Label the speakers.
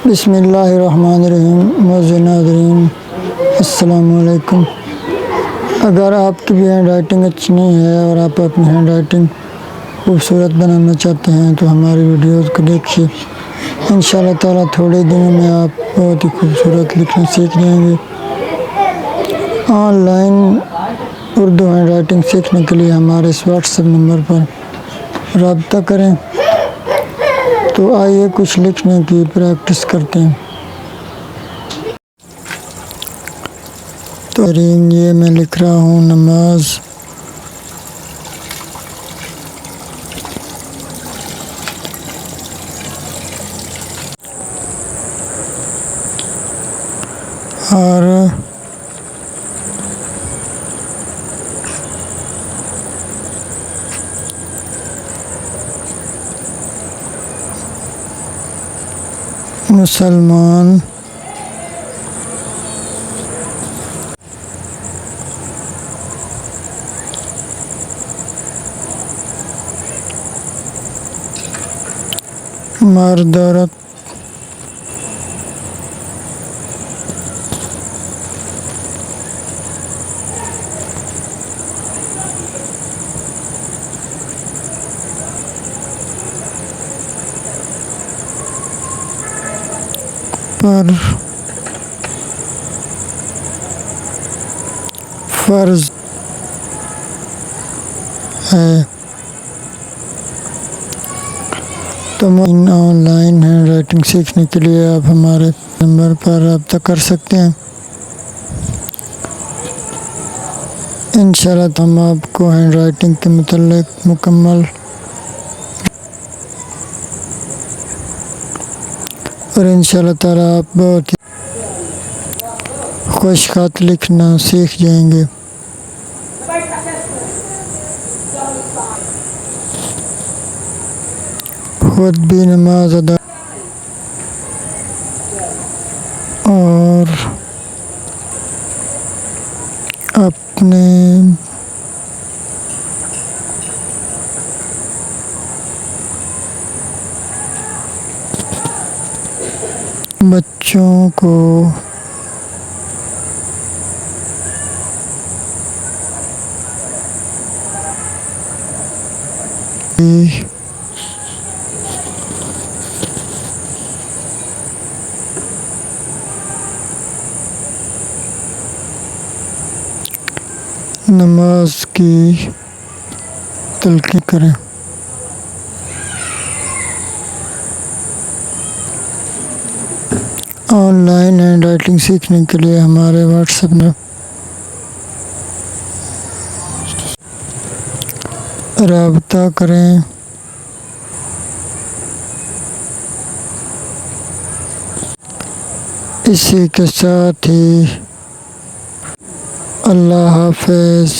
Speaker 1: बिस्मिल्लाहिर्रहमानिर्रहीम। मौजूद नाज़रीन अस्सलामुअलैकुम। अगर आपकी भी हैंड राइटिंग अच्छी नहीं है और आप अपनी हैंड राइटिंग खूबसूरत बनाना चाहते हैं तो हमारी वीडियोस को देखिए। इंशाअल्लाह ताला थोड़े दिनों में आप बहुत ही खूबसूरत लिखना सीख जाएंगे। ऑनलाइन उर्दू हैंड राइटिंग सीखने के लिए हमारे इस व्हाट्सएप नंबर पर रब्ता करें। तो आइए कुछ लिखने की प्रैक्टिस करते हैं। तो ये मैं लिख रहा हूँ नमाज। और मुसलमान मर्द औरत पर फर्ज है। तो ऑनलाइन हैंड राइटिंग सीखने के लिए आप हमारे नंबर पर रब्ता कर सकते हैं। इंशाअल्लाह हम आपको हैंड राइटिंग के मुताल्लिक मुकम्मल और इंशाअल्लाह ताला आप बहुत ही खुश खत लिखना सीख जाएंगे। खुद भी नमाज अदा और अपने बच्चों को भी नमाज की तलकीन करें। ऑनलाइन हैंड राइटिंग सीखने के लिए हमारे व्हाट्सएप में रब्ता करें। इसी के साथ ही अल्लाह हाफ़िज़।